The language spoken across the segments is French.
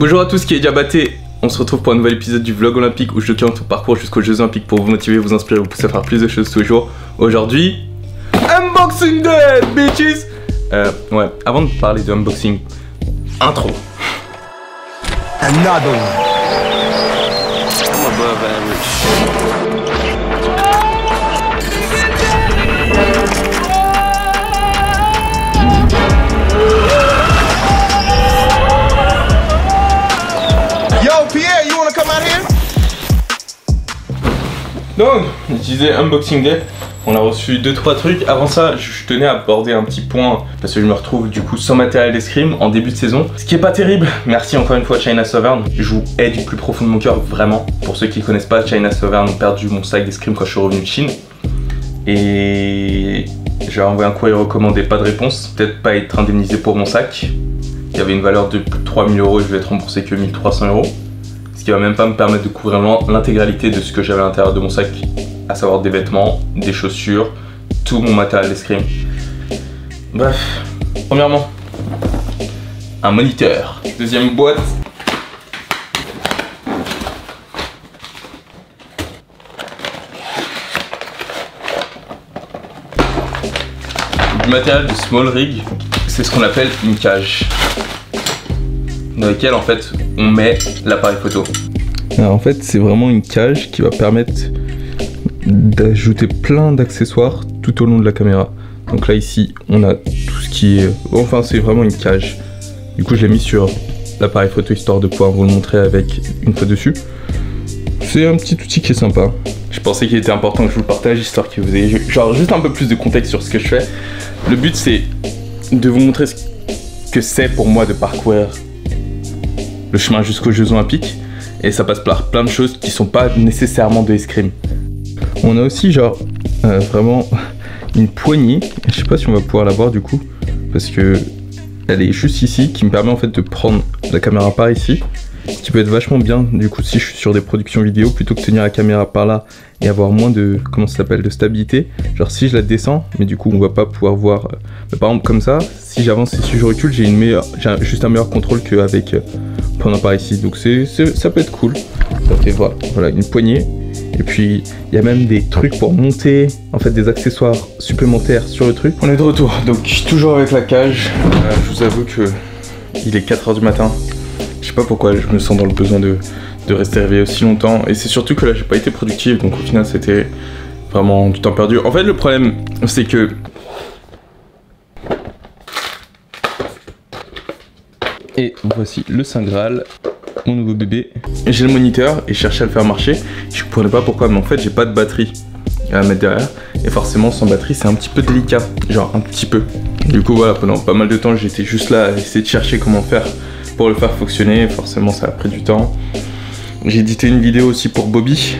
Bonjour à tous, qui est Diabaté. On se retrouve pour un nouvel épisode du vlog olympique où je documente ton parcours jusqu'aux Jeux Olympiques pour vous motiver, vous inspirer, vous pousser à faire plus de choses tous les jours. Aujourd'hui, Unboxing Day, bitches. Ouais, avant de parler de unboxing, intro. Another one. I'm above average. Pierre, you wanna come out here? Donc, je disais Unboxing Day, on a reçu 2-3 trucs. Avant ça, je tenais à aborder un petit point parce que je me retrouve du coup sans matériel d'escrime en début de saison. Ce qui est pas terrible, merci encore une fois China Southern. Je vous hais du plus profond de mon cœur, vraiment. Pour ceux qui ne connaissent pas, China Southern ont perdu mon sac d'escrime quand je suis revenu de Chine. Et j'ai envoyé un courrier recommandé, pas de réponse. Peut-être pas être indemnisé pour mon sac. Il y avait une valeur de plus de 3000 € et je vais être remboursé que 1300 €. Ce qui va même pas me permettre de couvrir l'intégralité de ce que j'avais à l'intérieur de mon sac, à savoir des vêtements, des chaussures, tout mon matériel d'escrime. Bref, premièrement, un moniteur. Deuxième boîte. Du matériel de small rig, c'est ce qu'on appelle une cage, dans laquelle en fait on met l'appareil photo. Alors en fait c'est vraiment une cage qui va permettre d'ajouter plein d'accessoires tout au long de la caméra. Donc là ici on a tout ce qui est... Enfin c'est vraiment une cage. Du coup je l'ai mis sur l'appareil photo histoire de pouvoir vous le montrer avec une fois dessus. C'est un petit outil qui est sympa. Je pensais qu'il était important que je vous le partage histoire que vous ayez genre juste un peu plus de contexte sur ce que je fais. Le but c'est de vous montrer ce que c'est pour moi de parcourir le chemin jusqu'aux Jeux Olympiques, et ça passe par plein de choses qui sont pas nécessairement de escrime. On a aussi genre vraiment une poignée, je sais pas si on va pouvoir la voir du coup, parce que elle est juste ici, qui me permet en fait de prendre la caméra par ici, ce qui peut être vachement bien du coup si je suis sur des productions vidéo, plutôt que tenir la caméra par là et avoir moins de, comment ça s'appelle, de stabilité. Genre si je la descends, mais du coup on va pas pouvoir voir, par exemple comme ça, si j'avance et si je recule, j'ai juste un meilleur contrôle qu'avec pendant par ici, donc ça peut être cool. Ça fait voilà une poignée, et puis il y a même des trucs pour monter, en fait des accessoires supplémentaires sur le truc. On est de retour, donc toujours avec la cage. Je vous avoue que il est 4 h du matin. Je sais pas pourquoi je me sens dans le besoin de rester réveillé aussi longtemps, et c'est surtout que là j'ai pas été productif, donc au final c'était vraiment du temps perdu. En fait le problème c'est que et voici le Saint Graal, mon nouveau bébé. J'ai le moniteur et je cherchais à le faire marcher. Je comprenais pas pourquoi, mais en fait j'ai pas de batterie à mettre derrière. Et forcément sans batterie c'est un petit peu délicat, genre un petit peu. Du coup voilà, pendant pas mal de temps j'étais juste là à essayer de chercher comment faire pour le faire fonctionner. Forcément ça a pris du temps. J'ai édité une vidéo aussi pour Bobby.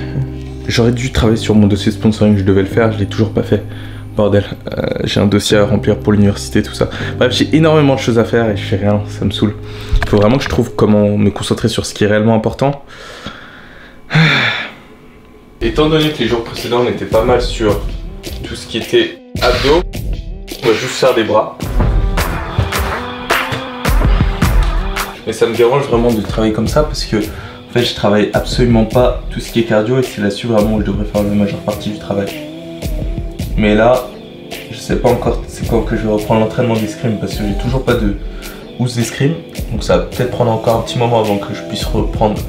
J'aurais dû travailler sur mon dossier sponsoring, je devais le faire, je l'ai toujours pas fait. Bordel, j'ai un dossier à remplir pour l'université, tout ça. Bref, j'ai énormément de choses à faire et je fais rien, ça me saoule. Il faut vraiment que je trouve comment me concentrer sur ce qui est réellement important. Étant donné que les jours précédents on était pas mal sur tout ce qui était abdos, on va juste faire des bras. Mais ça me dérange vraiment de travailler comme ça parce que en fait je travaille absolument pas tout ce qui est cardio, et c'est là-dessus vraiment où je devrais faire la majeure partie du travail. Mais là, je sais pas encore c'est quand que je vais reprendre l'entraînement d'escrime parce que j'ai toujours pas de housse d'escrime. Donc ça va peut-être prendre encore un petit moment avant que je puisse reprendre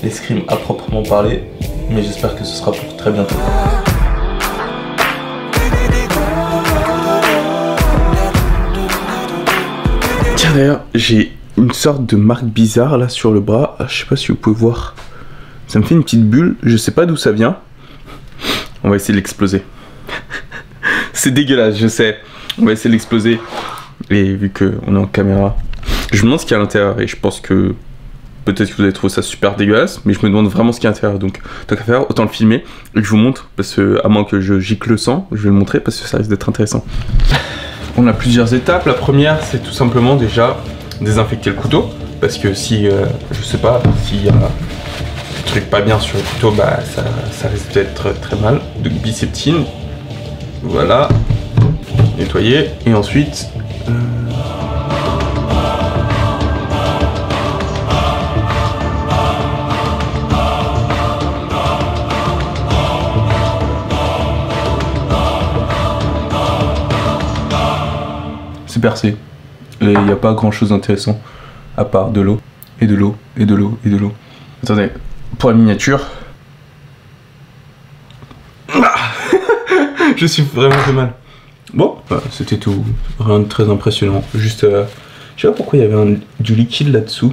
l'escrime à proprement parler. Mais j'espère que ce sera pour très bientôt. Tiens d'ailleurs, j'ai une sorte de marque bizarre là sur le bras. Je sais pas si vous pouvez voir. Ça me fait une petite bulle, je sais pas d'où ça vient. On va essayer de l'exploser. C'est dégueulasse, je sais. On va essayer de l'exploser. Et vu qu'on est en caméra, je me demande ce qu'il y a à l'intérieur. Et je pense que peut-être que vous allez trouver ça super dégueulasse, mais je me demande vraiment ce qu'il y a à l'intérieur. Donc tant qu'à faire, autant le filmer et que je vous montre. Parce que à moins que je gicle le sang, je vais le montrer parce que ça risque d'être intéressant. On a plusieurs étapes. La première, c'est tout simplement déjà désinfecter le couteau. Parce que si, je sais pas, s'il y a des trucs pas bien sur le couteau, bah ça risque d'être très mal. Donc biceptine. Voilà, nettoyer, et ensuite percé. Et il n'y a pas grand chose d'intéressant à part de l'eau, et de l'eau, et de l'eau, et de l'eau. Attendez, pour la miniature. Je suis vraiment fait mal. Bon, c'était tout. Rien de très impressionnant. Juste, je sais pas pourquoi il y avait du liquide là-dessous.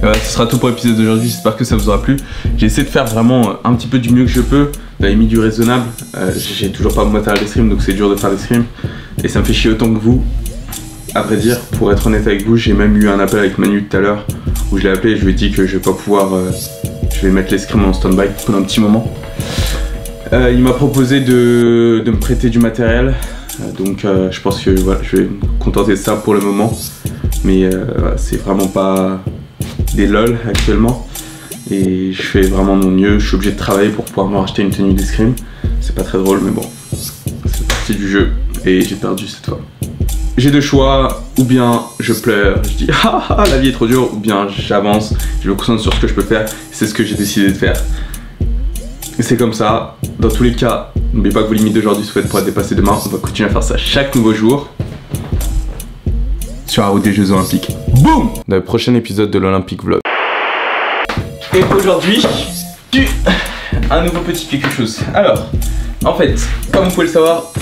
Voilà, ce sera tout pour l'épisode d'aujourd'hui. J'espère que ça vous aura plu. J'ai essayé de faire vraiment un petit peu du mieux que je peux. J'avais mis du raisonnable. J'ai toujours pas mon matériel d'escrime, donc c'est dur de faire l'escrime. Et ça me fait chier autant que vous. À vrai dire, pour être honnête avec vous, j'ai même eu un appel avec Manu tout à l'heure où je l'ai appelé et je lui ai dit que je vais pas pouvoir. Je vais mettre l'escrime en stand-by pendant un petit moment. Il m'a proposé de me prêter du matériel. Donc je pense que voilà, je vais me contenter de ça pour le moment. Mais c'est vraiment pas des lol actuellement. Et je fais vraiment mon mieux. Je suis obligé de travailler pour pouvoir me racheter une tenue d'escrime. C'est pas très drôle, mais bon, c'est partie du jeu. Et j'ai perdu cette fois. J'ai deux choix, ou bien je pleure, je dis ah la vie est trop dure, ou bien j'avance, je me concentre sur ce que je peux faire, c'est ce que j'ai décidé de faire. Et c'est comme ça, dans tous les cas, n'oubliez pas que vos limites d'aujourd'hui sont faites pour être dépassées demain, on va continuer à faire ça chaque nouveau jour sur la route des Jeux Olympiques. Boum! Dans le prochain épisode de l'Olympique Vlog. Et aujourd'hui, un nouveau petit quelque chose. Alors, en fait, comme vous pouvez le savoir,